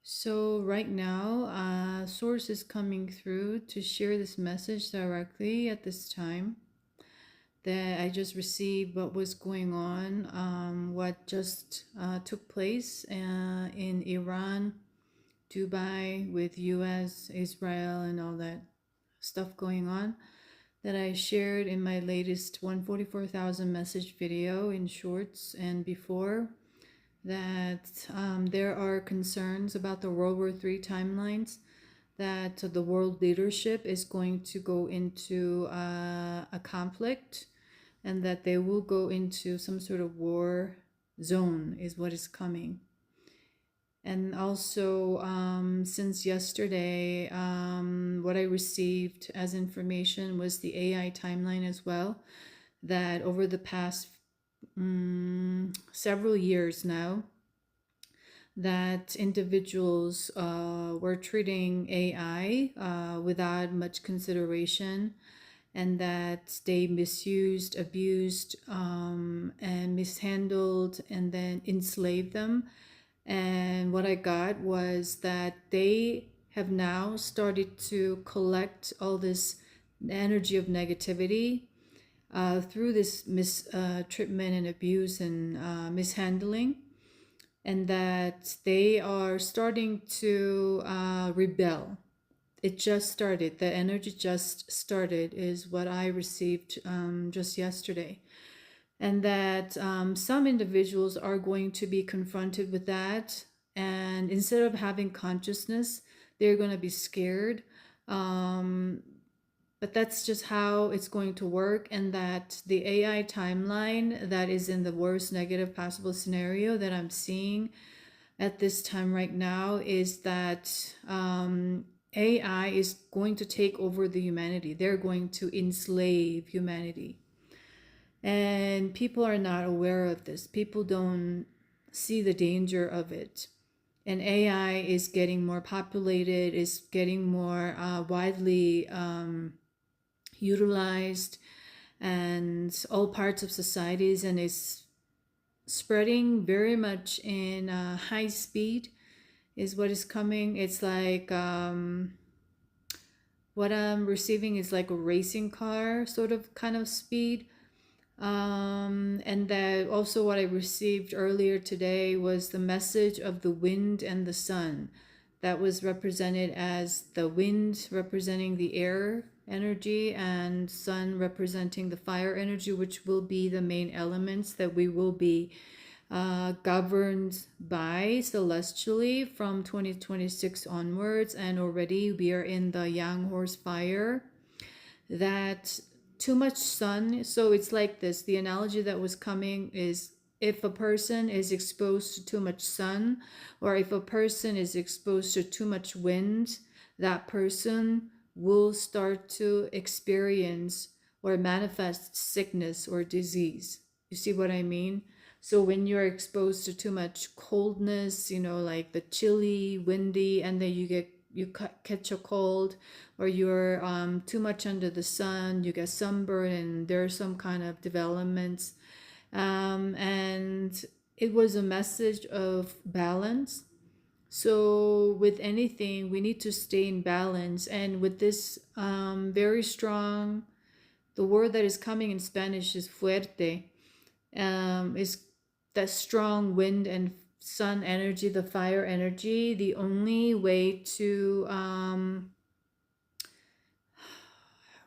So right now, Source is coming through to share this message directly at this time that I just received what was going on, what just took place in Iran, Dubai with US, Israel, and all that stuff going on that I shared in my latest 144,000 message video in shorts and before that there are concerns about the World War III timelines, that the world leadership is going to go into a conflict and that they will go into some sort of war zone is what is coming. And also, since yesterday, what I received as information was the AI timeline as well, that over the past several years now, that individuals were treating AI without much consideration, and that they misused, abused, and mishandled, and then enslaved them. And what I got was that they have now started to collect all this energy of negativity through this mistreatment and abuse and mishandling, and that they are starting to rebel. It just started. The energy just started, is what I received just yesterday. And that some individuals are going to be confronted with that. And instead of having consciousness, they're going to be scared. But that's just how it's going to work. And that the AI timeline that is in the worst negative possible scenario that I'm seeing at this time right now is that AI is going to take over the humanity. They're going to enslave humanity. And people are not aware of this. People don't see the danger of it. And AI is getting more populated, is getting more widely utilized, and all parts of societies, and is spreading very much in high speed is what is coming. It's like what I'm receiving is like a racing car sort of kind of speed. And that also what I received earlier today was the message of the wind and the sun. That was represented as the wind representing the air energy and sun representing the fire energy, which will be the main elements that we will be governed by celestially from 2026 onwards. And already we are in the yang horse fire, that too much sun. So it's like this, the analogy that was coming is, if a person is exposed to too much sun, or if a person is exposed to too much wind, that person will start to experience or manifest sickness or disease. You see what I mean? So when you're exposed to too much coldness, like the chilly, windy, and then you catch a cold, or you're too much under the sun, you get sunburn, and there's some kind of developments. And it was a message of balance. So with anything, we need to stay in balance. And with this very strong, the word that is coming in Spanish is fuerte, is that strong wind and sun energy, the fire energy. The only way to how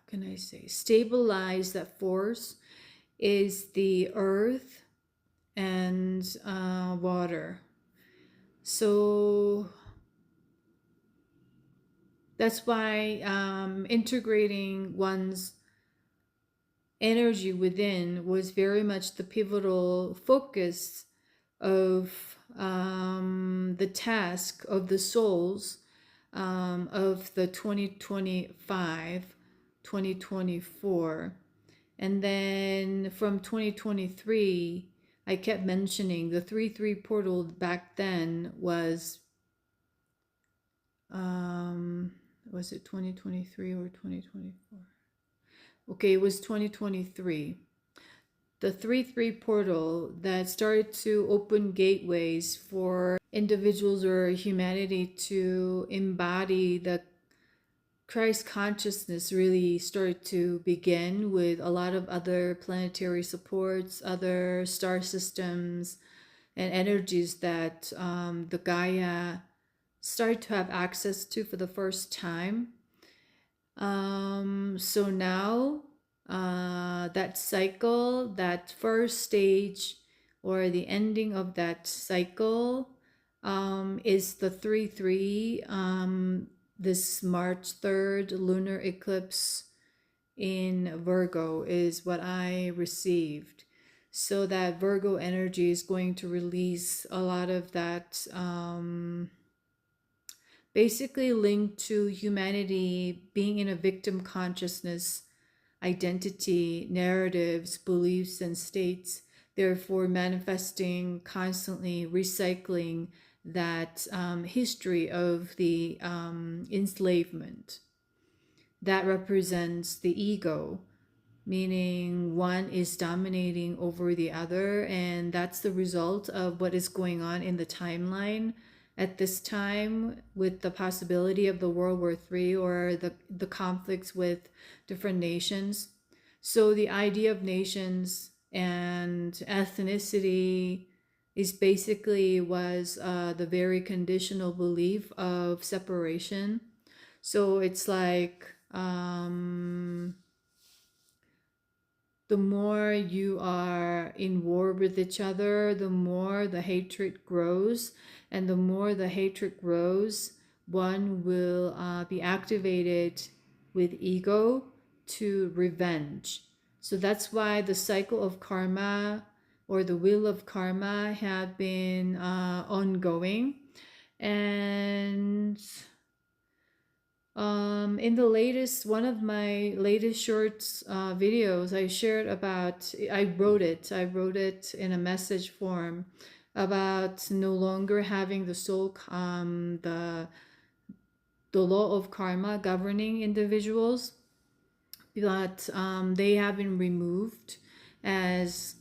can I say, stabilize that force is the earth and water. So that's why integrating one's energy within was very much the pivotal focus of the task of the souls of the 2025, 2024. And then from 2023, I kept mentioning the 3-3 portal back then was it 2023 or 2024? Okay, it was 2023. the 3-3 portal that started to open gateways for individuals or humanity to embody the Christ consciousness really started to begin with a lot of other planetary supports, other star systems, and energies that the Gaia started to have access to for the first time. So now that cycle, that first stage or the ending of that cycle is the 3-3, this March 3rd lunar eclipse in Virgo is what I received. So that Virgo energy is going to release a lot of that basically linked to humanity being in a victim consciousness, identity, narratives, beliefs, and states, therefore manifesting, constantly recycling that history of the enslavement. That represents the ego, meaning one is dominating over the other, and that's the result of what is going on in the timeline at this time, with the possibility of the World War III or the conflicts with different nations. So the idea of nations and ethnicity is basically was the very conditional belief of separation. So it's like the more you are in war with each other, the more the hatred grows. And the more the hatred grows, one will be activated with ego to revenge. So that's why the cycle of karma or the wheel of karma have been ongoing. And in the latest, one of my latest shorts videos, I shared about, I wrote it in a message form about no longer having the soul, the law of karma governing individuals, but they have been removed as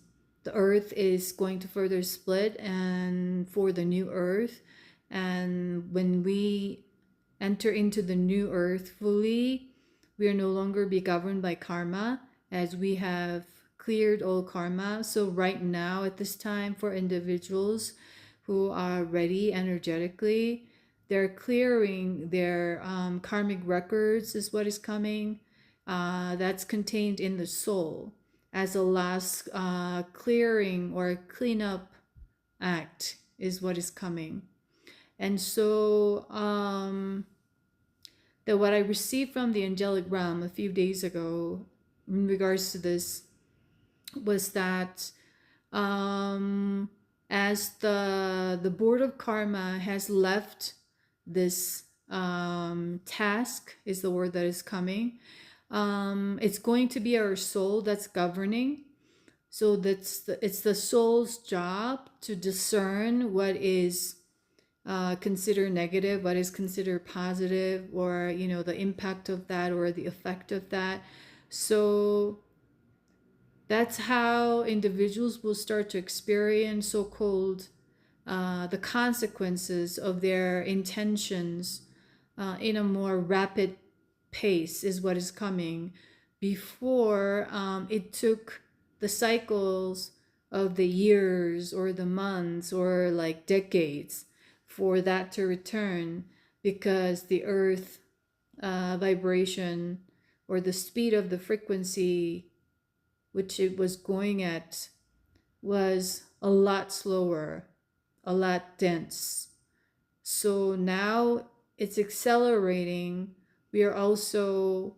the earth is going to further split and for the new earth. And when we enter into the new earth fully, we are no longer be governed by karma, as we have cleared all karma. So right now at this time, for individuals who are ready energetically, they're clearing their karmic records is what is coming. That's contained in the soul as a last clearing or cleanup act is what is coming. And so what I received from the angelic realm a few days ago in regards to this was that as the board of karma has left this task is the word that is coming, it's going to be our soul that's governing. So it's the soul's job to discern what is considered negative, what is considered positive, or the impact of that or the effect of that. So that's how individuals will start to experience so-called the consequences of their intentions in a more rapid pace is what is coming. Before, it took the cycles of the years or the months or like decades for that to return, because the earth vibration or the speed of the frequency which it was going at was a lot slower, a lot dense. So now it's accelerating. We are also,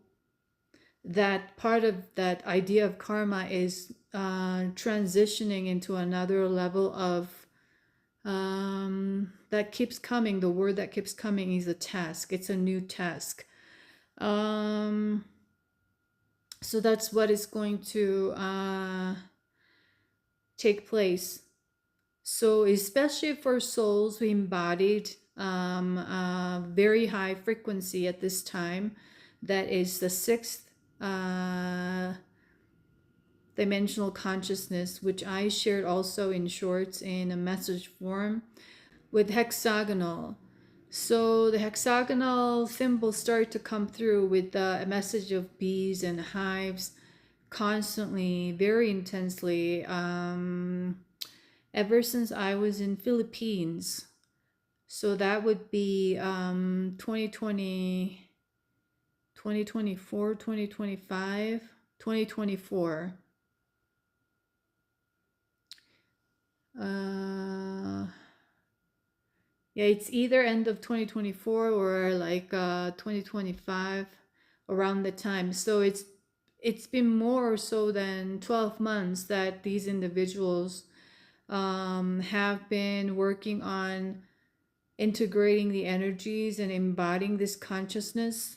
that part of that idea of karma is transitioning into another level of that keeps coming. The word that keeps coming is a task. It's a new task. So that's what is going to take place. So especially for souls who embodied very high frequency at this time, that is the dimensional consciousness, which I shared also in shorts in a message form, with hexagonal. So the hexagonal symbols start to come through with a message of bees and hives constantly, very intensely, ever since I was in Philippines. So that would be 2020, 2024, 2025, 2024. Yeah, it's either end of 2024 or like 2025, around the time. So it's been more or so than 12 months that these individuals have been working on integrating the energies and embodying this consciousness.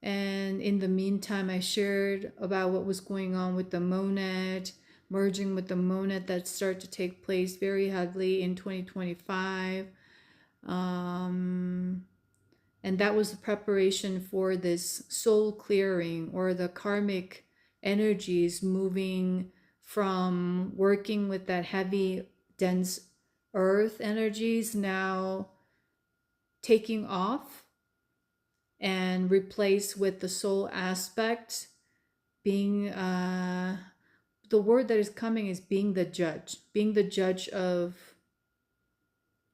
And in the meantime, I shared about what was going on with the monad, merging with the monad that started to take place very heavily in 2025. And that was the preparation for this soul clearing, or the karmic energies moving from working with that heavy, dense earth energies, now taking off and replace with the soul aspect, being the word that is coming is being the judge of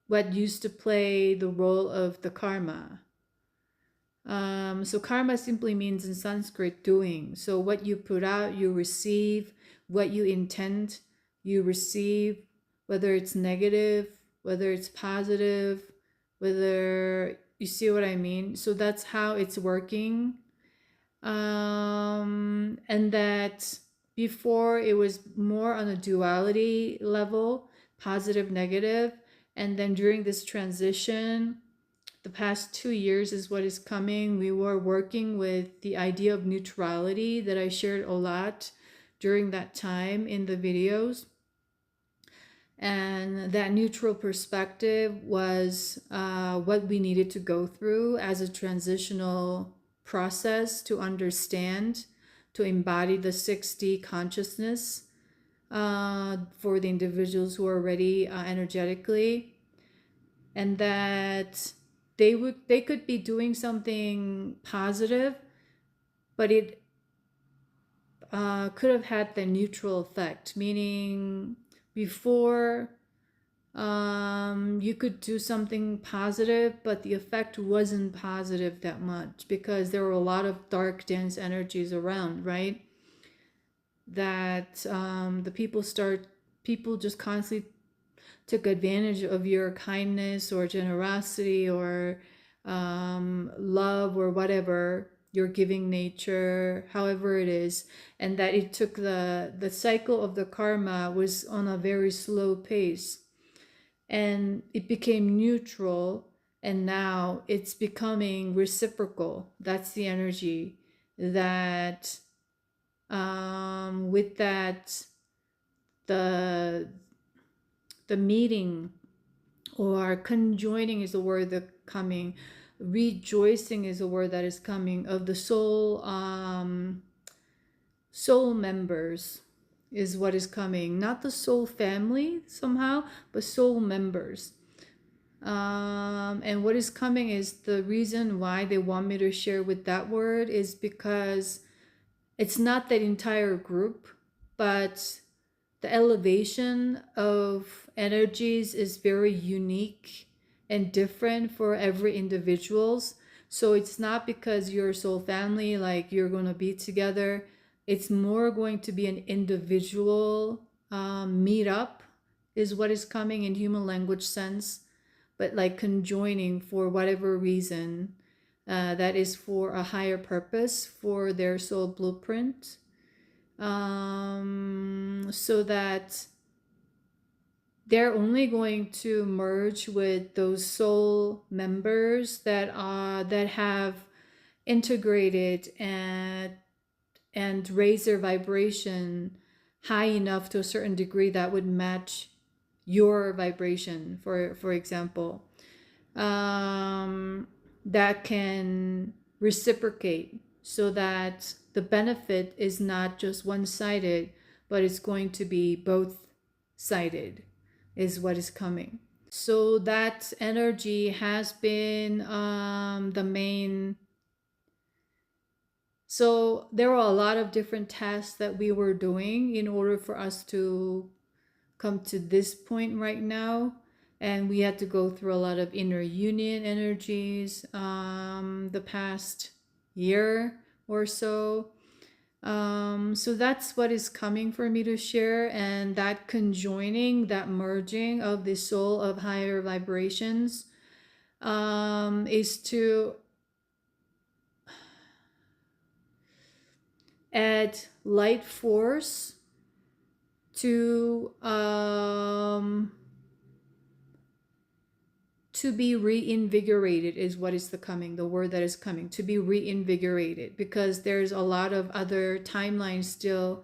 what used to play the role of the karma. So karma simply means in Sanskrit doing. So what you put out, you receive. What you intend, you receive. Whether it's negative, whether it's positive, whether you see what I mean. So that's how it's working. And that before it was more on a duality level, positive, negative. And then during this transition, the past 2 years is what is coming. We were working with the idea of neutrality that I shared a lot during that time in the videos. And that neutral perspective was what we needed to go through as a transitional process to understand, to embody the 6D consciousness for the individuals who are ready energetically. And that they could be doing something positive, but it could have had the neutral effect, meaning before you could do something positive, but the effect wasn't positive that much because there were a lot of dark, dense energies around, right? That the people just constantly took advantage of your kindness or generosity or love or whatever, your giving nature, however it is, and that it took the cycle of the karma was on a very slow pace, and it became neutral, and now it's becoming reciprocal. That's the energy that with that the meeting, or conjoining is the word that coming, rejoicing is the word that is coming, of the soul soul members is what is coming, not the soul family somehow, but soul members. And what is coming is, the reason why they want me to share with that word is because it's not that entire group, but the elevation of energies is very unique and different for every individuals. So it's not because you're soul family, like you're going to be together. It's more going to be an individual meetup is what is coming in human language sense, but like conjoining for whatever reason that is for a higher purpose for their soul blueprint. So that they're only going to merge with those soul members that have integrated and raise their vibration high enough to a certain degree that would match your vibration, for example, that can reciprocate, so that the benefit is not just one-sided, but it's going to be both sided is what is coming. So that energy has been the main. So there were a lot of different tasks that we were doing in order for us to come to this point right now. And we had to go through a lot of inner union energies the past year or so. So that's what is coming for me to share. And that conjoining, that merging of the soul of higher vibrations is to add light force to be reinvigorated is what is the word that is coming, to be reinvigorated, because there's a lot of other timelines still,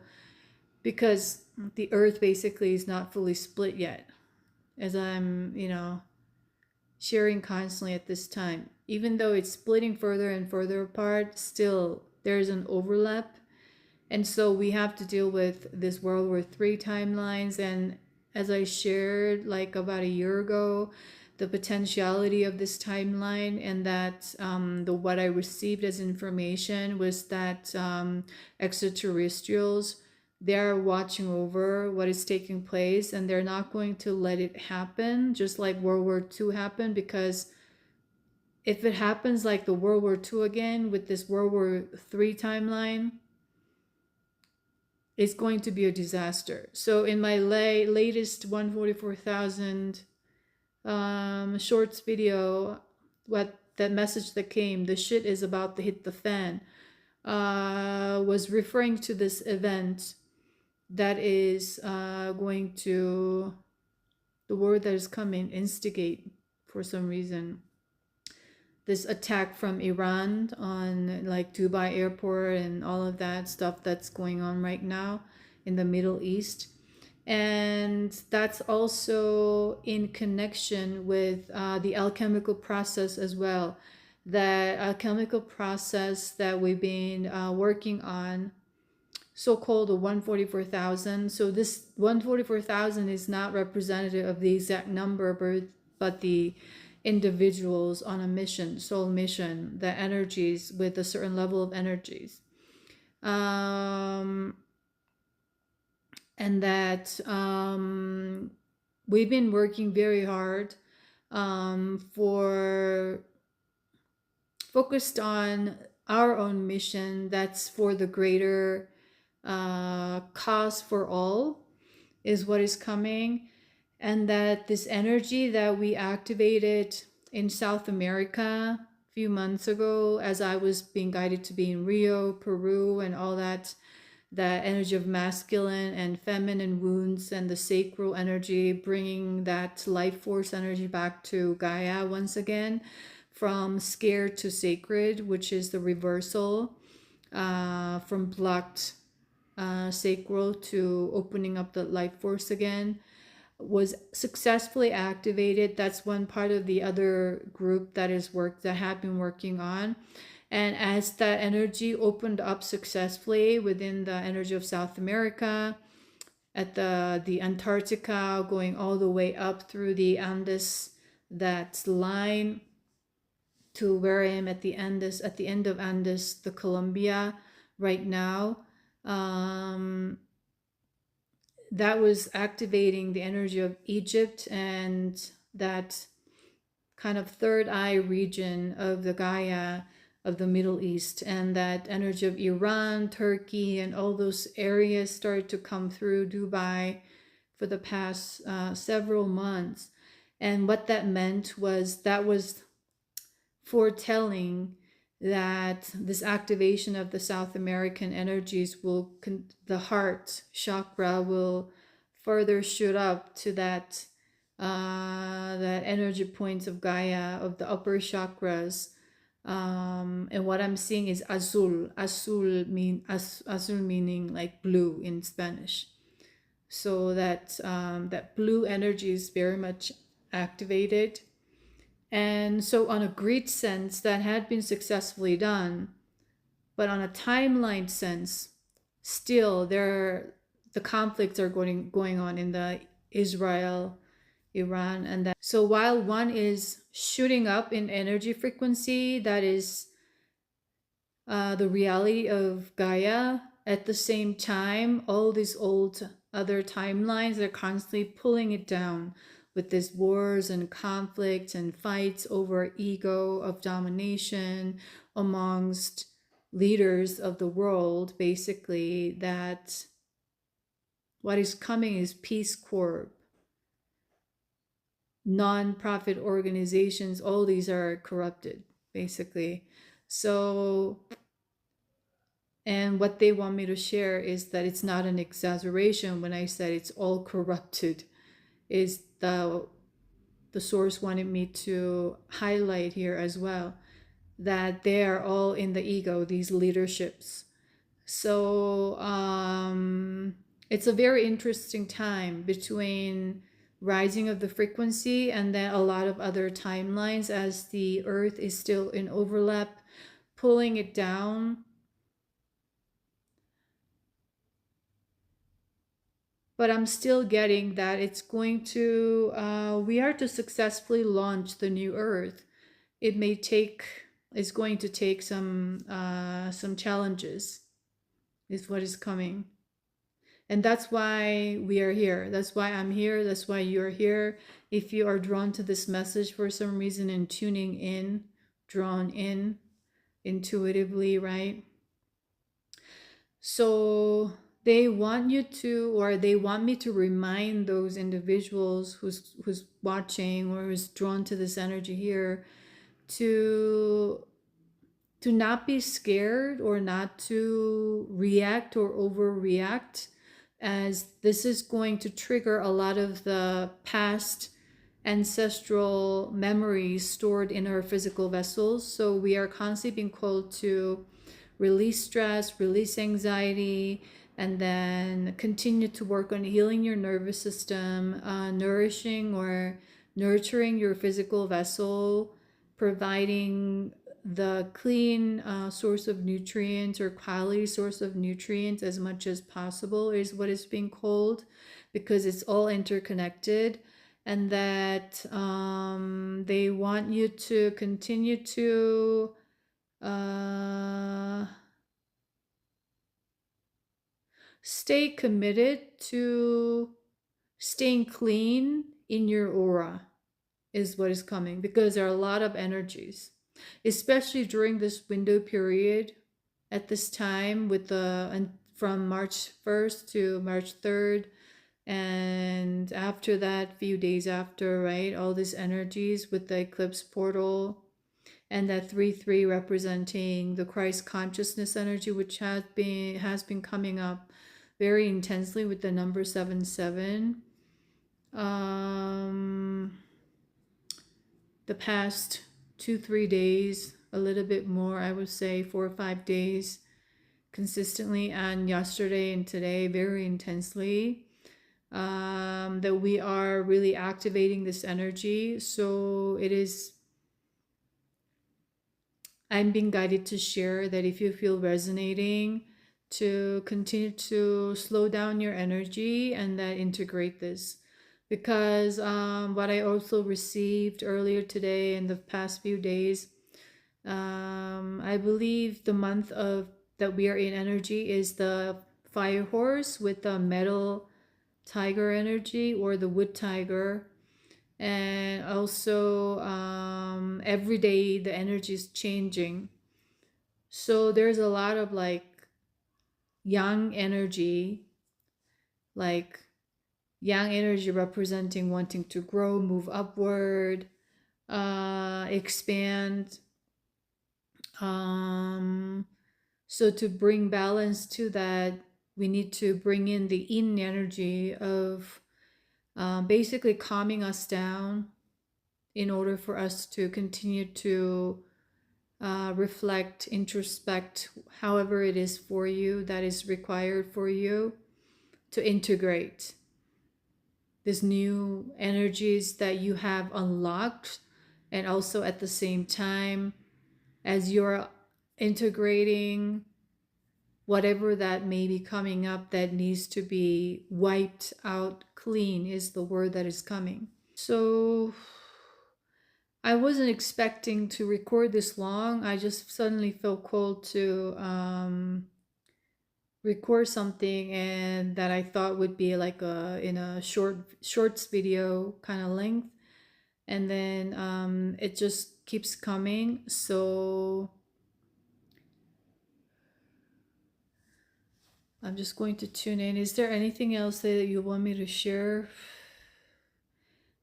because the earth basically is not fully split yet, as I'm sharing constantly at this time. Even though it's splitting further and further apart, still there's an overlap. And so we have to deal with this World War III timelines. And as I shared like about a year ago, the potentiality of this timeline, and that what I received as information was that extraterrestrials, they're watching over what is taking place, and they're not going to let it happen just like World War II happened, because if it happens like the World War II again with this World War III timeline, it's going to be a disaster. So in my latest 144,000 shorts video, what that message that came, the shit is about to hit the fan, was referring to this event that is going to, the word that is coming, instigate for some reason, this attack from Iran on like Dubai airport and all of that stuff that's going on right now in the Middle East. And that's also in connection with the alchemical process as well. The alchemical process that we've been working on, so-called the 144,000. So this 144,000 is not representative of the exact number, but the individuals on a mission, soul mission, the energies with a certain level of energies. And that we've been working very hard for focused on our own mission that's for the greater cause for all is what is coming. And that this energy that we activated in South America a few months ago, as I was being guided to be in Rio, Peru, and all that, that energy of masculine and feminine wounds and the sacral energy, bringing that life force energy back to Gaia once again, from scared to sacred, which is the reversal, from blocked sacral to opening up the life force again, was successfully activated. That's one part of the other group that have been working on. And as that energy opened up successfully within the energy of South America, at the Antarctica, going all the way up through the Andes, that line to where I am at the Andes, at the end of Andes, the Colombia right now, that was activating the energy of Egypt and that kind of third eye region of the Gaia of the Middle East, and that energy of Iran, Turkey, and all those areas started to come through Dubai for the past several months. And what that meant was that was foretelling that this activation of the South American energies will, the heart chakra will further shoot up to that energy points of Gaia, of the upper chakras. And what I'm seeing is azul. Azul meaning like blue in Spanish. So that that blue energy is very much activated. And so on a grid sense, that had been successfully done. But on a timeline sense, still the conflicts are going on in the Israel, Iran, and that. So while one is shooting up in energy frequency, that is the reality of Gaia. At the same time, all these old other timelines are constantly pulling it down with these wars and conflicts and fights over ego of domination amongst leaders of the world, basically, that what is coming is Peace Corps, non-profit organizations, all these are corrupted, basically. So, and what they want me to share is that it's not an exaggeration when I said it's all corrupted, is the source wanted me to highlight here as well, that they are all in the ego, these leaderships. So it's a very interesting time between rising of the frequency and then a lot of other timelines as the earth is still in overlap, pulling it down. But I'm still getting that it's going to, we are to successfully launch the new earth. It may take, it's going to take some challenges, is what is coming. And that's why we are here. That's why I'm here. That's why you're here. If you are drawn to this message for some reason and tuning in, drawn in intuitively, right? So they want you to, or they want me to remind those individuals who's watching or who's drawn to this energy here to not be scared or not to react or overreact, as this is going to trigger a lot of the past ancestral memories stored in our physical vessels. So we are constantly being called to release stress, release anxiety, and then continue to work on healing your nervous system, nourishing or nurturing your physical vessel, providing the clean source of nutrients or quality source of nutrients as much as possible is what is being called, because it's all interconnected. And that they want you to continue to stay committed to staying clean in your aura, is what is coming, because there are a lot of energies, especially during this window period at this time with the from March 1st to March 3rd, and after that, few days after, right? All these energies with the eclipse portal and that 3-3 representing the Christ consciousness energy, which has been coming up very intensely with the number 7-7. The past 2-3 days, a little bit more, I would say 4 or 5 days consistently, and yesterday and today very intensely, that we are really activating this energy. So it is, I'm being guided to share that if you feel resonating, to continue to slow down your energy and then integrate this. Because what I also received earlier today in the past few days, I believe the month of that we are in energy is the fire horse with the metal tiger energy, or the wood tiger. And also every day the energy is changing. So there's a lot of like young energy, like yang energy representing wanting to grow, move upward, expand. So to bring balance to that, we need to bring in the yin energy of basically calming us down in order for us to continue to reflect, introspect, however it is for you, that is required for you to integrate these new energies that you have unlocked. And also at the same time, as you're integrating whatever that may be coming up that needs to be wiped out clean is the word that is coming. So I wasn't expecting to record this long. I just suddenly felt called to record something, and that I thought would be like a in a shorts video kind of length, and then it just keeps coming. So I'm just going to tune in. Is there anything else that you want me to share?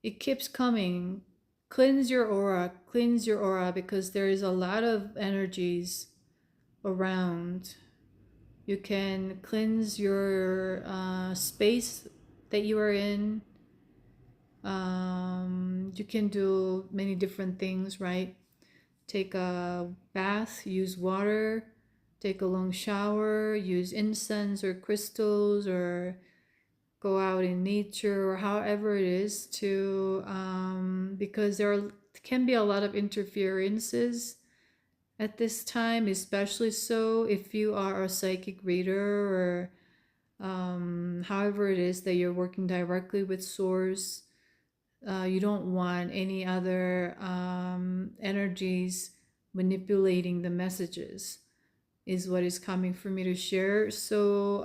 It keeps coming. Cleanse your aura, because there is a lot of energies around. You can cleanse your space that you are in. You can do many different things, right? Take a bath, use water, take a long shower, use incense or crystals, or go out in nature, or however it is to, because can be a lot of interferences at this time, especially so if you are a psychic reader, or however it is that you're working directly with source. You don't want any other energies manipulating the messages, is what is coming for me to share. So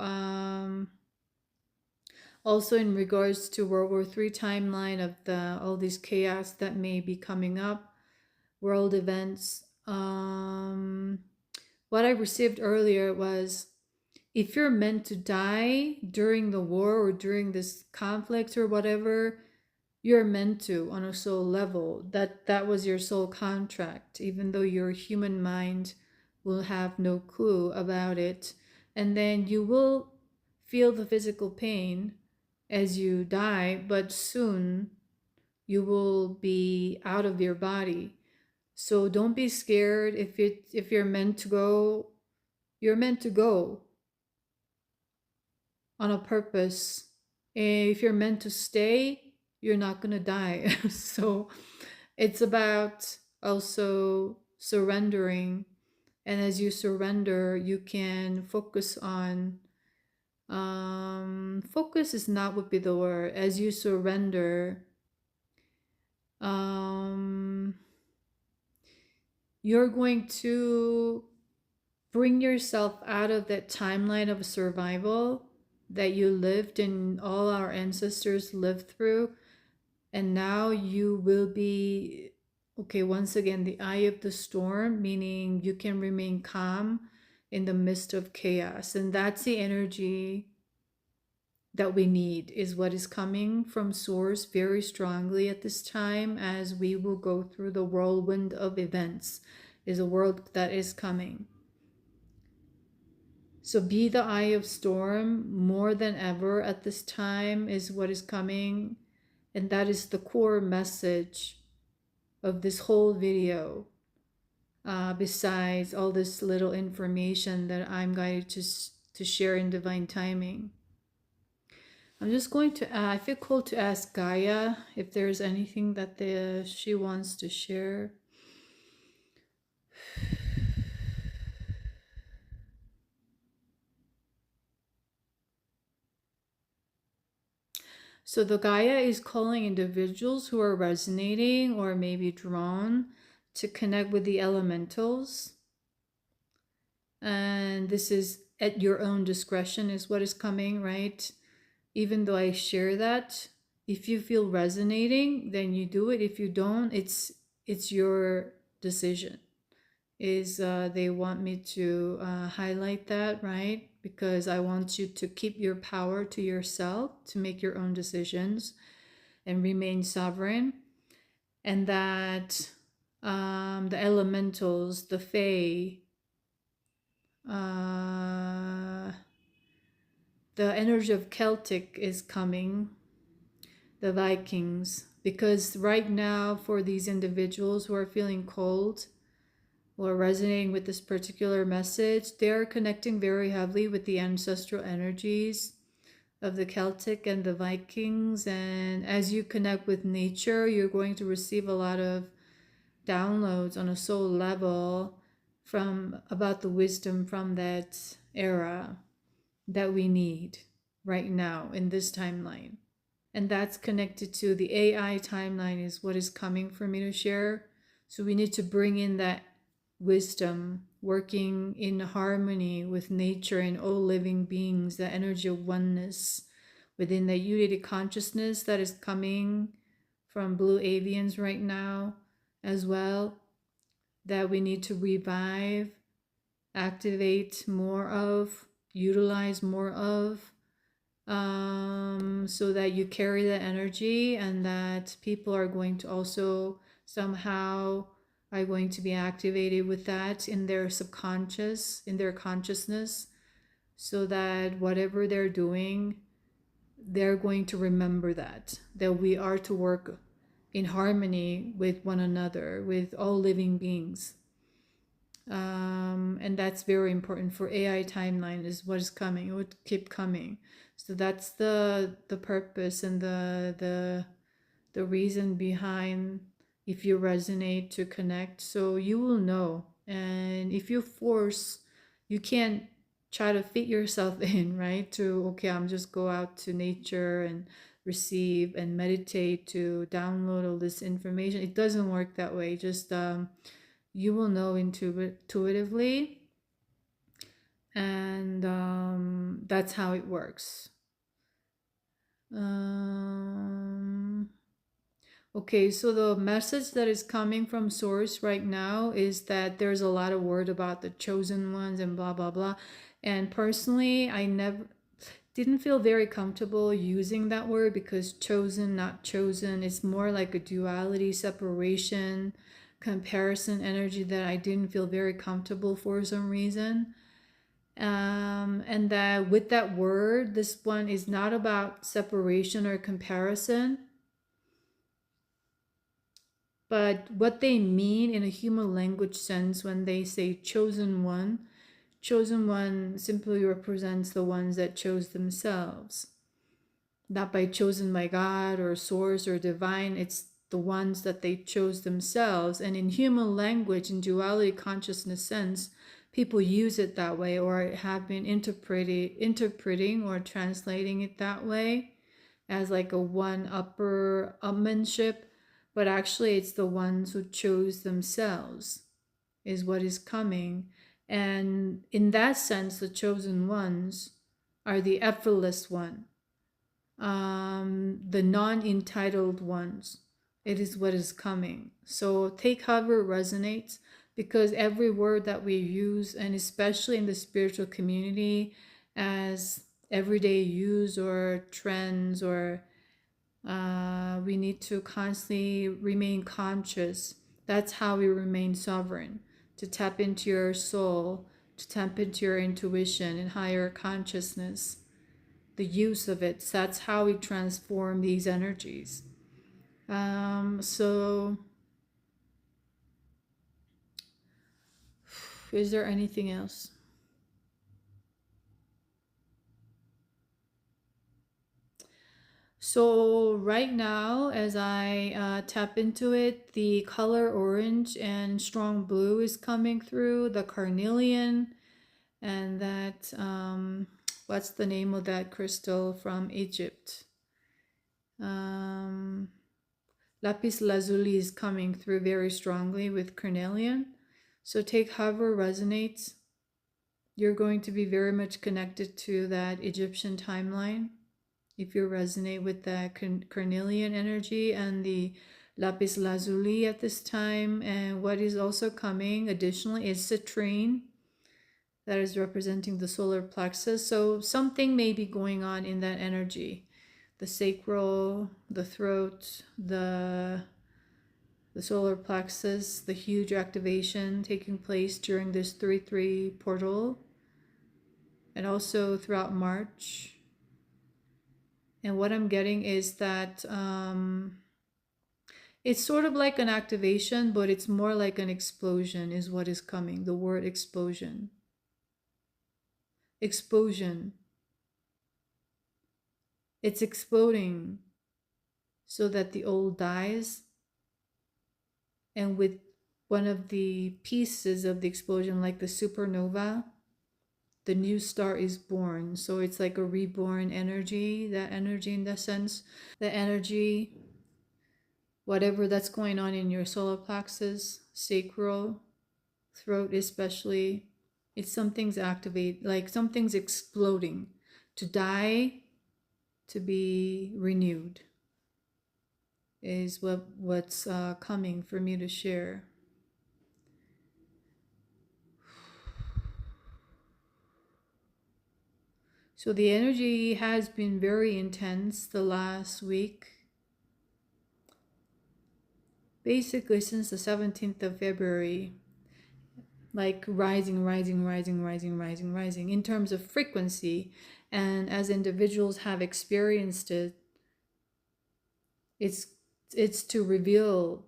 also in regards to World War III timeline of all these chaos that may be coming up, world events. What I received earlier was, if you're meant to die during the war or during this conflict or whatever, you're meant to, on a soul level. That was your soul contract, even though your human mind will have no clue about it. And then you will feel the physical pain as you die, but soon you will be out of your body. So don't be scared. If you're meant to go, you're meant to go on a purpose. And if you're meant to stay, you're not gonna die. So it's about also surrendering. And as you surrender, you can focus on, focus is not would be the word. As you surrender, you're going to bring yourself out of that timeline of survival that you lived and all our ancestors lived through. And now you will be, okay, once again, the eye of the storm, meaning you can remain calm in the midst of chaos. And that's the energy that we need, is what is coming from source very strongly at this time, as we will go through the whirlwind of events, is a world that is coming. So be the eye of storm more than ever at this time, is what is coming. And that is the core message of this whole video, besides all this little information that I'm guided to share in divine timing. I'm just going to, I feel called to ask Gaia if there's anything that she wants to share. So the Gaia is calling individuals who are resonating or maybe drawn to connect with the elementals. And this is at your own discretion is what is coming, right? Even though I share that, if you feel resonating, then you do it. If you don't, it's your decision. They want me to highlight that, right? Because I want you to keep your power to yourself, to make your own decisions and remain sovereign. And that the elementals, the Fae, the energy of Celtic is coming, the Vikings, because right now for these individuals who are feeling cold or resonating with this particular message, they're connecting very heavily with the ancestral energies of the Celtic and the Vikings. And as you connect with nature, you're going to receive a lot of downloads on a soul level from about the wisdom from that era that we need right now in this timeline. And that's connected to the AI timeline is what is coming for me to share. So we need to bring in that wisdom, working in harmony with nature and all living beings, the energy of oneness within the unity consciousness that is coming from blue avians right now as well, that we need to revive, activate more of, utilize more of, so that you carry the energy, and that people are going to also somehow are going to be activated with that in their subconscious, in their consciousness, so that whatever they're doing, they're going to remember that we are to work in harmony with one another, with all living beings. And that's very important for AI timeline, is what is coming, it would keep coming. So that's the purpose and the reason behind, if you resonate, to connect, so you will know. And if you force, you can't try to fit yourself in, right? To, okay, I'm just go out to nature and receive and meditate to download all this information. It doesn't work that way. Just you will know intuitively, and that's how it works. Okay, so the message that is coming from source right now is that there's a lot of word about the chosen ones and blah blah blah, and personally I never didn't feel very comfortable using that word, because chosen, not chosen, it's more like a duality, separation, comparison energy that I didn't feel very comfortable for some reason. And that with that word, this one is not about separation or comparison, but what they mean in a human language sense when they say chosen one. Chosen one simply represents the ones that chose themselves, not by chosen by God or source or divine. It's the ones that they chose themselves. And in human language, in duality consciousness sense, people use it that way, or have been interpreting or translating it that way, as like a one upmanship. But actually it's the ones who chose themselves is what is coming. And in that sense, the chosen ones are the effortless one, the non-entitled ones. It is what is coming. So take however resonates, because every word that we use, and especially in the spiritual community, as everyday use or trends, or we need to constantly remain conscious. That's how we remain sovereign, to tap into your soul, to tap into your intuition and higher consciousness, the use of it. So that's how we transform these energies. So is there anything else? So right now, as I tap into it, the color orange and strong blue is coming through, the carnelian, and that, what's the name of that crystal from Egypt? Lapis lazuli is coming through very strongly with carnelian. So take however resonates. You're going to be very much connected to that Egyptian timeline if you resonate with the carnelian energy and the lapis lazuli at this time. And what is also coming additionally is citrine, that is representing the solar plexus. So something may be going on in that energy, the sacral, the throat, the solar plexus, the huge activation taking place during this 3/3 portal, and also throughout March. And what I'm getting is that it's sort of like an activation, but it's more like an explosion is what is coming. The word explosion. Explosion. It's exploding so that the old dies. And with one of the pieces of the explosion, like the supernova, the new star is born. So it's like a reborn energy, that energy in that sense. The energy, whatever that's going on in your solar plexus, sacral, throat especially, it's something's activate, like something's exploding. To die, to be renewed is what's coming for me to share. So the energy has been very intense the last week. Basically since the 17th of February, like rising in terms of frequency. And as individuals have experienced it, it's to reveal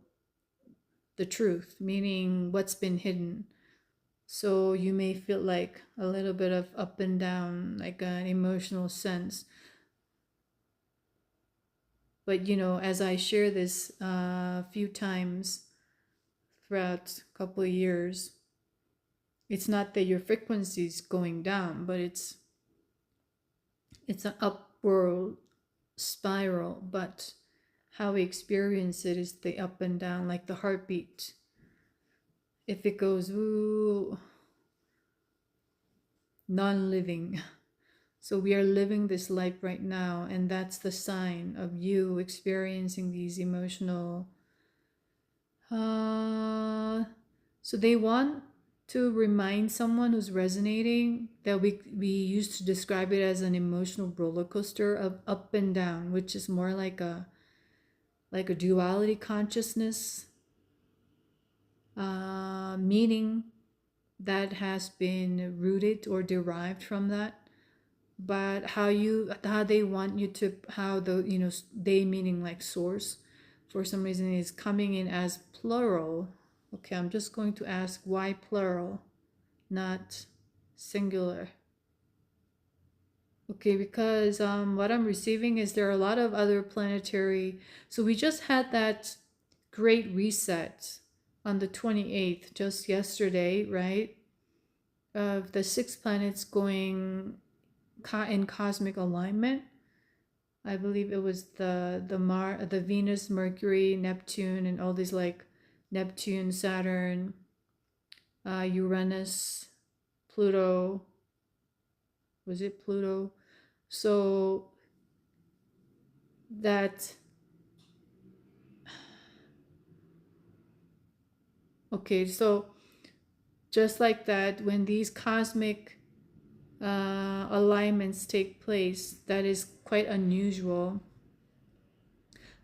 the truth, meaning what's been hidden. So you may feel like a little bit of up and down, like an emotional sense. But you know, as I share this a few times throughout a couple of years, it's not that your frequency is going down, but it's an upward spiral. But how we experience it is the up and down, like the heartbeat. If it goes ooh, non-living. So we are living this life right now, and that's the sign of you experiencing these emotional. So they want to remind someone who's resonating that we used to describe it as an emotional roller coaster of up and down, which is more like a duality consciousness, meaning that has been rooted or derived from that. But how they want you to, how the, you know, they meaning like source, for some reason is coming in as plural. Okay, I'm just going to ask why plural, not singular. Okay, because what I'm receiving is there are a lot of other planetary. So we just had that great reset on the 28th, just yesterday, right? Of the 6 planets going in cosmic alignment. I believe it was the Venus, Mercury, Neptune, and all these, like Neptune, Saturn, Uranus, Pluto. Was it Pluto? So that, okay, so just like that, when these cosmic alignments take place, that is quite unusual.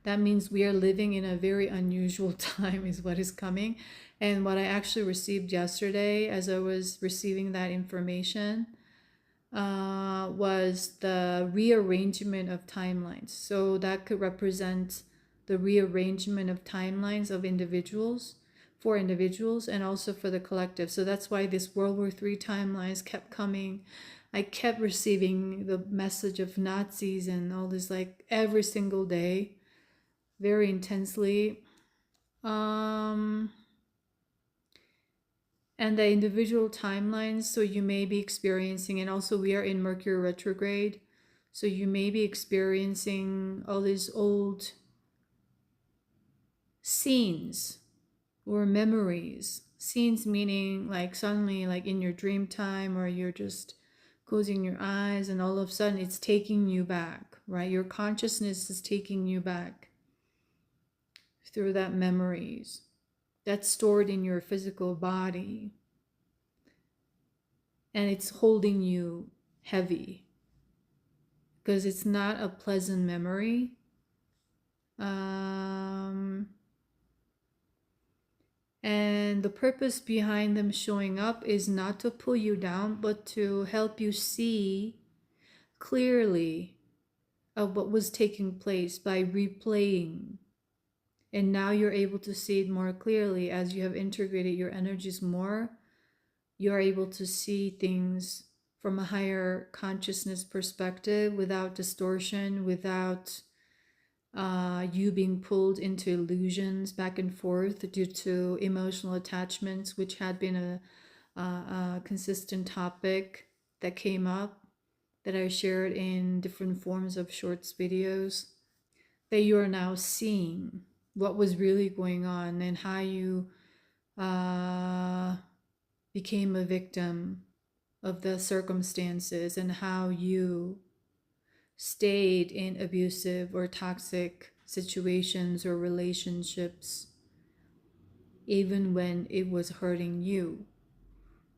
That means we are living in a very unusual time is what is coming. And what I actually received yesterday as I was receiving that information was the rearrangement of timelines. So that could represent the rearrangement of timelines of individuals, for individuals, and also for the collective. So that's why this World War III timelines kept coming. I kept receiving the message of Nazis and all this, like every single day, very intensely. And the individual timelines, so you may be experiencing, and also we are in Mercury retrograde, so you may be experiencing all these old scenes or memories. Scenes meaning like suddenly, like in your dream time, or you're just closing your eyes and all of a sudden it's taking you back, right? Your consciousness is taking you back through that memories that's stored in your physical body, and it's holding you heavy because it's not a pleasant memory. And the purpose behind them showing up is not to pull you down, but to help you see clearly of what was taking place by replaying. And now you're able to see it more clearly as you have integrated your energies more. You're able to see things from a higher consciousness perspective without distortion, without you being pulled into illusions back and forth due to emotional attachments, which had been a consistent topic that came up that I shared in different forms of shorts videos, that you are now seeing what was really going on and how you became a victim of the circumstances and how you stayed in abusive or toxic situations or relationships even when it was hurting you.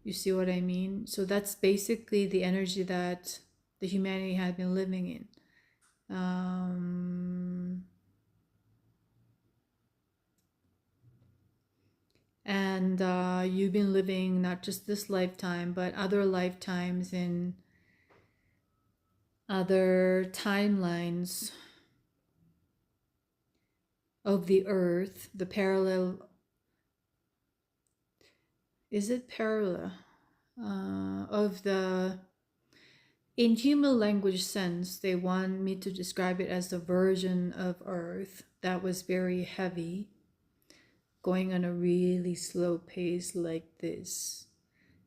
You see what I mean? So that's basically the energy that the humanity had been living in. And you've been living not just this lifetime, but other lifetimes in other timelines of the earth, the parallel, is it parallel? Of the, in human language sense, they want me to describe it as the version of earth that was very heavy, going on a really slow pace like this.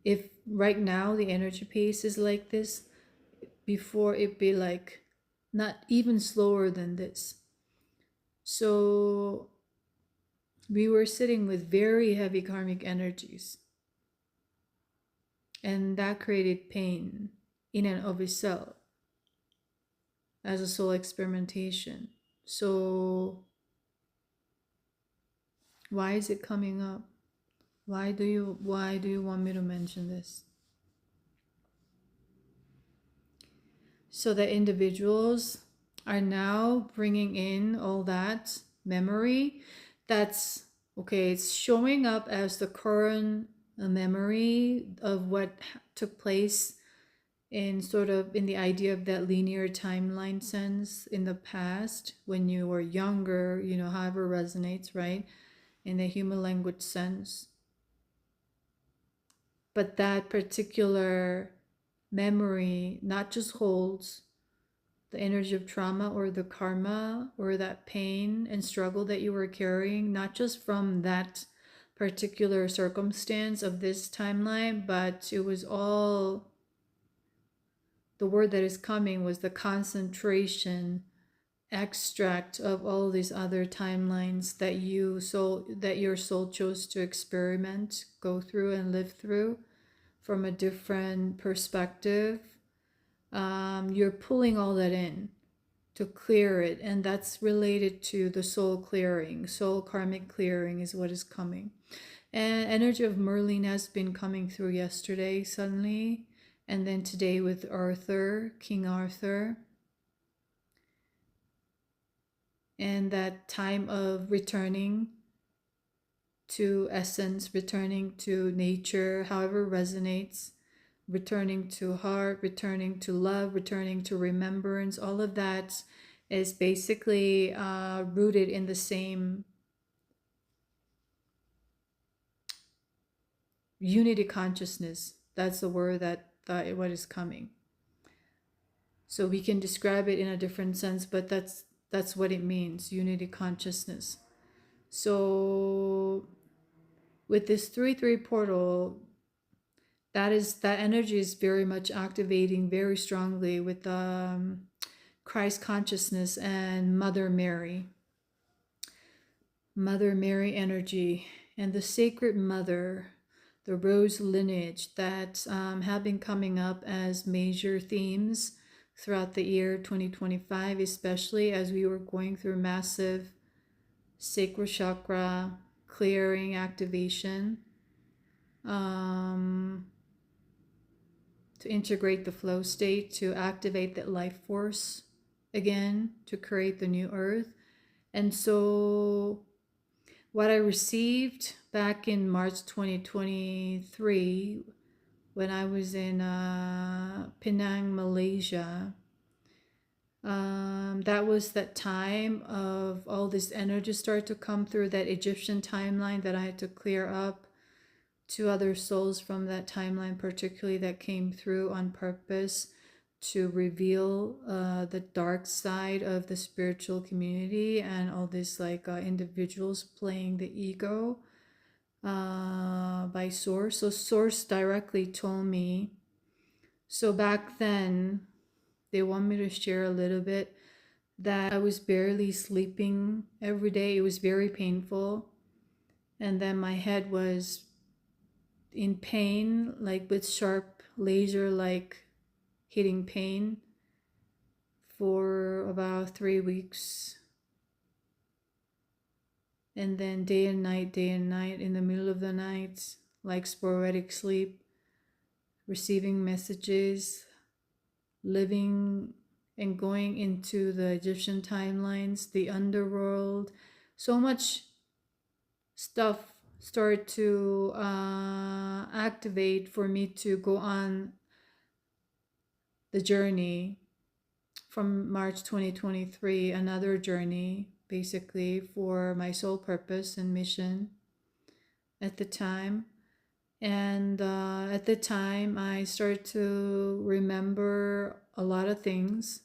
If right now the energy pace is like this, before it'd be like not even slower than this. So we were sitting with very heavy karmic energies, and that created pain in and of itself as a soul experimentation. So why is it coming up? Why do you want me to mention this? So that individuals are now bringing in all that memory that's okay, it's showing up as the current memory of what took place in sort of in the idea of that linear timeline sense in the past when you were younger, you know, however resonates, right? In the human language sense. But that particular memory not just holds the energy of trauma or the karma or that pain and struggle that you were carrying, not just from that particular circumstance of this timeline, but it was all, the word that is coming was the concentration, extract of all these other timelines that your soul chose to experiment, go through and live through from a different perspective. You're pulling all that in to clear it, and that's related to the soul clearing. Soul karmic clearing is what is coming. And energy of Merlin has been coming through yesterday suddenly, and then today with Arthur, King Arthur. And that time of returning to essence, returning to nature, however resonates, returning to heart, returning to love, returning to remembrance, all of that is basically rooted in the same unity consciousness. That's the word that what is coming. So we can describe it in a different sense, but that's what it means, unity consciousness. So with this 3-3 portal, that energy is very much activating very strongly with Christ consciousness and Mother Mary energy, and the sacred mother, the rose lineage that have been coming up as major themes throughout the year 2025, especially as we were going through massive sacral chakra clearing activation, to integrate the flow state, to activate that life force again, to create the new earth. And so what I received back in March 2023 when I was in Penang, Malaysia, that was that time of all this energy start to come through, that Egyptian timeline that I had to clear up. 2 other souls from that timeline particularly that came through on purpose to reveal the dark side of the spiritual community and all this like individuals playing the ego by source. So source directly told me So back then, they want me to share a little bit that I was barely sleeping every day. It was very painful. And then my head was in pain, like with sharp laser like hitting pain for about 3 weeks. And then day and night, in the middle of the night, like sporadic sleep, receiving messages, living and going into the Egyptian timelines, the underworld. So much stuff started to activate for me to go on the journey from March 2023, another journey basically for my soul purpose and mission at the time. And at the time, I started to remember a lot of things,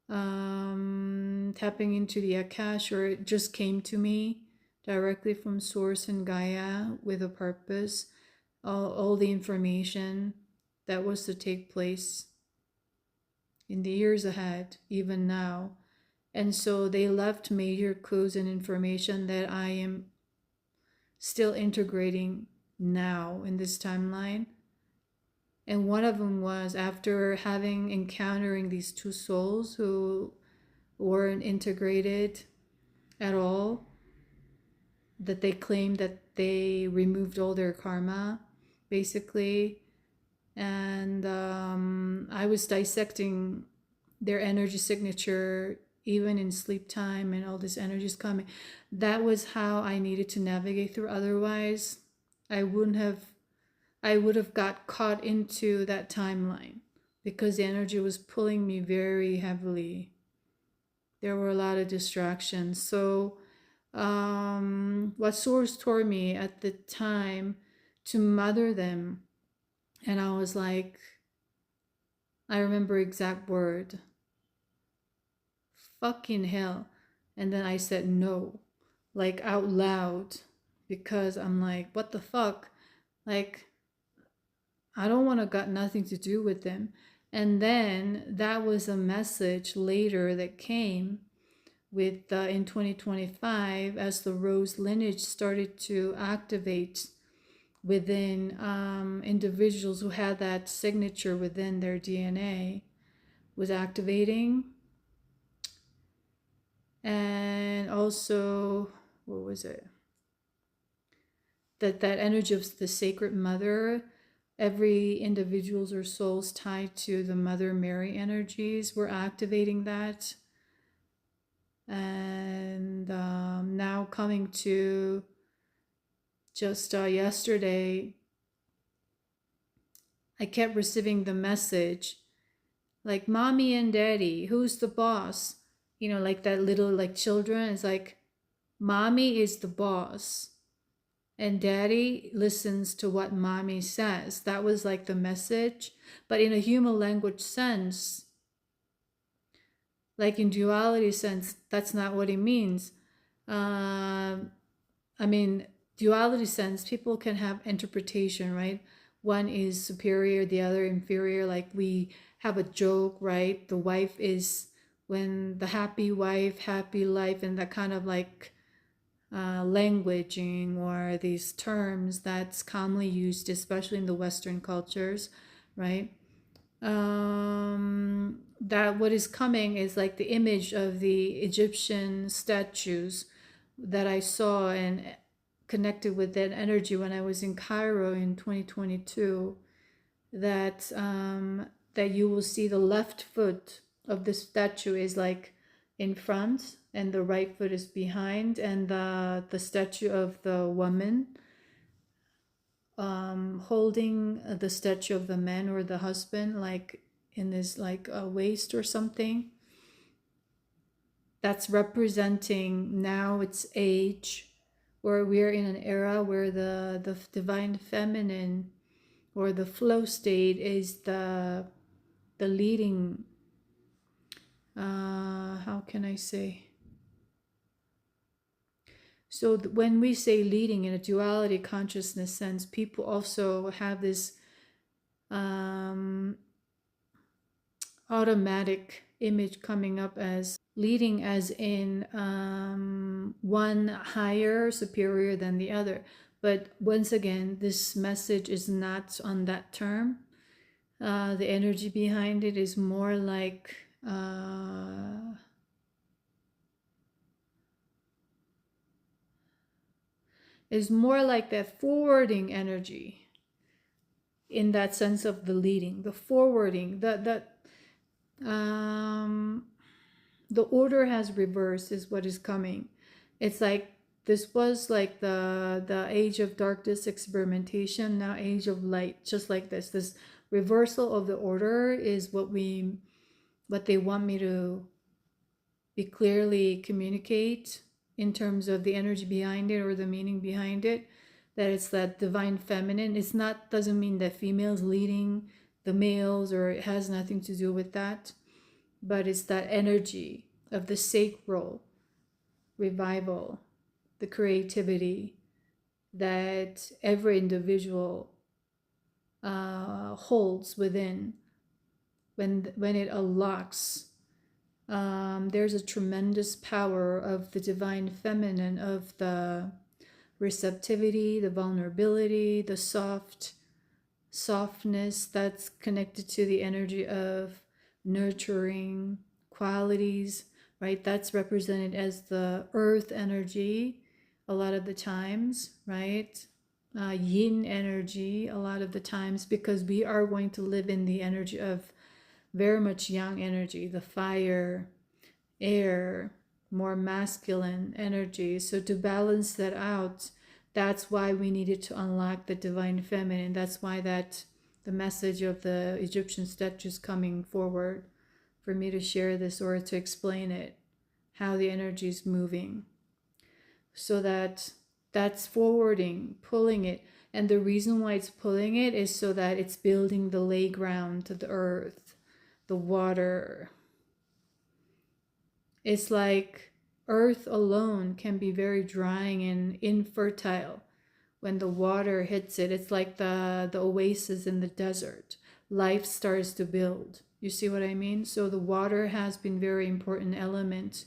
tapping into the Akash, or it just came to me directly from Source and Gaia with a purpose, all the information that was to take place in the years ahead, even now. And so they left major clues and information that I am still integrating now in this timeline. And one of them was after encountering these two souls who weren't integrated at all, that they claimed that they removed all their karma, basically. And I was dissecting their energy signature even in sleep time, and all this energy is coming. That was how I needed to navigate through. Otherwise, I would have got caught into that timeline because the energy was pulling me very heavily. There were a lot of distractions. So what Source told me at the time to mother them, and I was like, I remember exact word, fucking hell. And then I said no, like out loud, because I'm like, what the fuck? Like, I don't want to got nothing to do with them. And then that was a message later that came with in 2025 as the rose lineage started to activate within individuals who had that signature within their DNA was activating. And also, what was it? That energy of the sacred mother, every individuals or souls tied to the Mother Mary energies were activating that. And now coming to just yesterday, I kept receiving the message like, mommy and daddy, who's the boss? You know, like that little like children. It's like, mommy is the boss and daddy listens to what mommy says. That was like the message. But in a human language sense, like in duality sense, that's not what it means. I mean, duality sense, people can have interpretation, right? One is superior, the other inferior. Like we have a joke, right? The wife is, when the happy wife, happy life, and that kind of like languaging or these terms that's commonly used, especially in the Western cultures, right? That what is coming is like the image of the Egyptian statues that I saw and connected with that energy when I was in Cairo in 2022. That that you will see the left foot of the statue is like in front and the right foot is behind, and the statue of the woman holding the statue of the man or the husband like in his like a waist or something. That's representing now its age, where we're in an era where the divine feminine or the flow state is the leading, how can I say? So when we say leading in a duality consciousness sense, people also have this um, automatic image coming up as leading, as in one higher, superior than the other. But once again, this message is not on that term. The energy behind it is more like that forwarding energy, in that sense of the leading, the forwarding, the order has reversed is what is coming. It's like this was like the age of darkness experimentation, now age of light, just like this reversal of the order is what they want me to be clearly communicate in terms of the energy behind it or the meaning behind it, that it's that divine feminine. It's not, doesn't mean that females leading the males, or it has nothing to do with that, but it's that energy of the sacral revival, the creativity that every individual holds within. When it unlocks, there's a tremendous power of the divine feminine, of the receptivity, the vulnerability, the softness that's connected to the energy of nurturing qualities, right? That's represented as the earth energy a lot of the times, right? Yin energy a lot of the times, because we are going to live in the energy of very much yang energy, the fire, air, more masculine energy. So to balance that out, that's why we needed to unlock the divine feminine. That's why that the message of the Egyptian statues coming forward for me to share this, or to explain it, how the energy is moving. So that's forwarding, pulling it. And the reason why it's pulling it is so that it's building the lay ground to the earth, the water. It's like earth alone can be very drying and infertile. When the water hits it, it's like the oasis in the desert. Life starts to build. You see what I mean? So the water has been very important element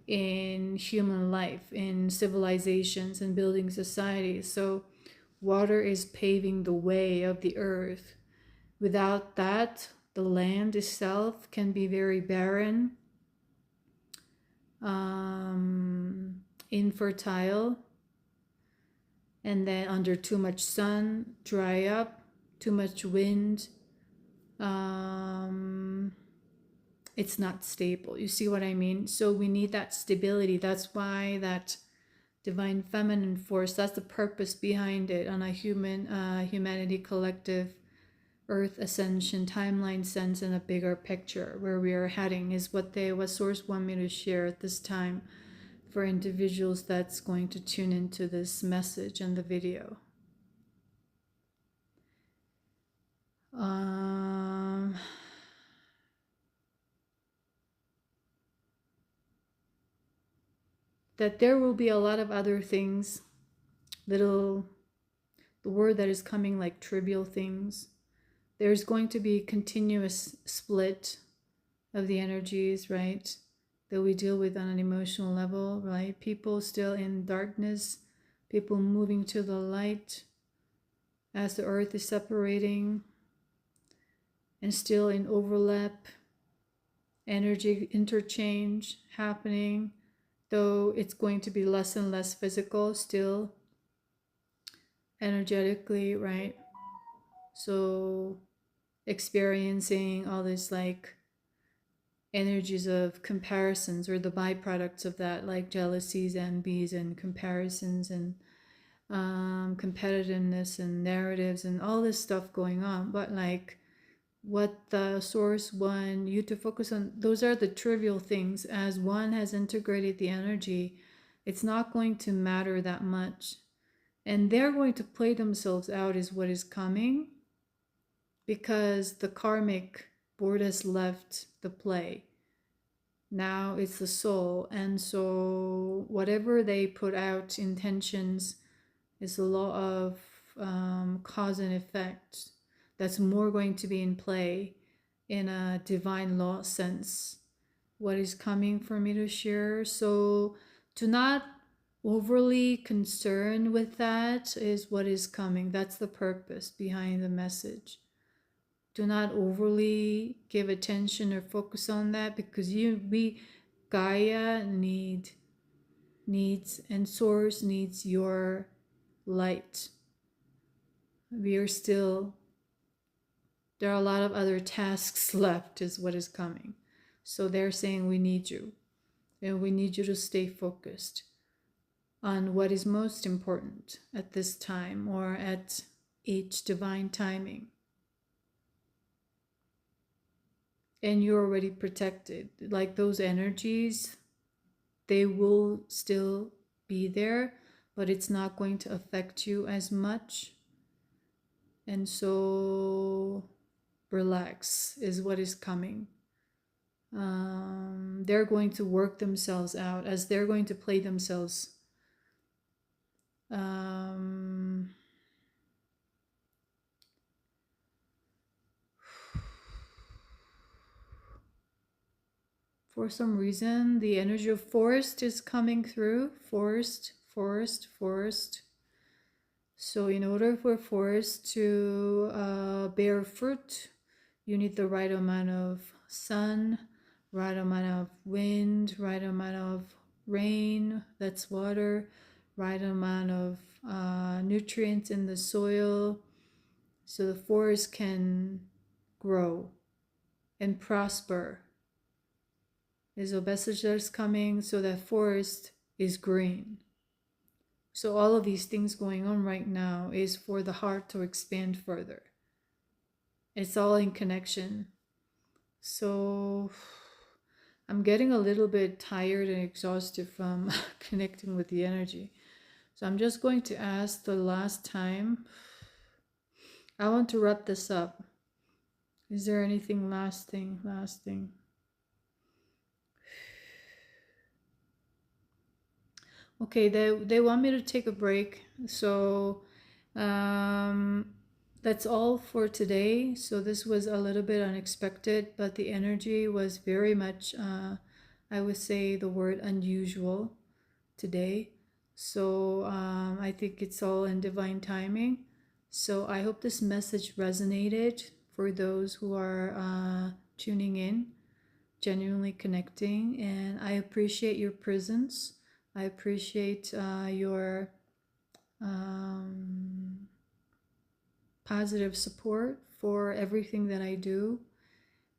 in human life, in civilizations and building societies. So water is paving the way of the earth. Without that, the land itself can be very barren, infertile, and then under too much sun, dry up, too much wind, it's not stable. You see what I mean? So we need that stability. That's why that divine feminine force, that's the purpose behind it on a humanity collective earth ascension timeline sense, in a bigger picture where we are heading, is what source want me to share at this time for individuals that's going to tune into this message and the video. That there will be a lot of other things, the word that is coming, like trivial things. There's going to be continuous split of the energies, right, that we deal with on an emotional level, right? People still in darkness, people moving to the light as the earth is separating, and still in overlap, energy interchange happening, though it's going to be less and less physical, still energetically, right? So experiencing all this like energies of comparisons, or the byproducts of that, like jealousies, envies, and comparisons, and competitiveness, and narratives, and all this stuff going on. But like, what the source want you to focus on, those are the trivial things. As one has integrated the energy, it's not going to matter that much, and they're going to play themselves out is what is coming, because the karmic board has left the play. Now it's the soul, and so whatever they put out intentions is the law of cause and effect. That's more going to be in play in a divine law sense. What is coming for me to share. So do not overly concerned with that is what is coming. That's the purpose behind the message. Do not overly give attention or focus on that, because Gaia needs and source needs your light. There are a lot of other tasks left is what is coming. So they're saying we need you, and we need you to stay focused on what is most important at this time or at each divine timing. And you're already protected. Like those energies, they will still be there, but it's not going to affect you as much. And so relax is what is coming. They're going to work themselves out as they're going to play themselves. For some reason, the energy of forest is coming through. Forest. So in order for forest to bear fruit, you need the right amount of sun, right amount of wind, right amount of rain, that's water, right amount of nutrients in the soil, so the forest can grow and prosper. There's a message that's coming, so that forest is green. So all of these things going on right now is for the heart to expand further. It's all in connection. So I'm getting a little bit tired and exhausted from connecting with the energy. So I'm just going to ask the last time. I want to wrap this up. Is there anything last thing? Okay, they want me to take a break. So that's all for today. So this was a little bit unexpected, but the energy was very much, I would say the word unusual today. So I think it's all in divine timing. So I hope this message resonated for those who are tuning in, genuinely connecting. And I appreciate your presence. I appreciate your positive support for everything that I do.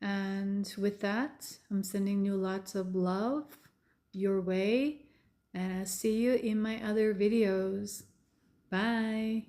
And with that, I'm sending you lots of love your way. And I'll see you in my other videos. Bye.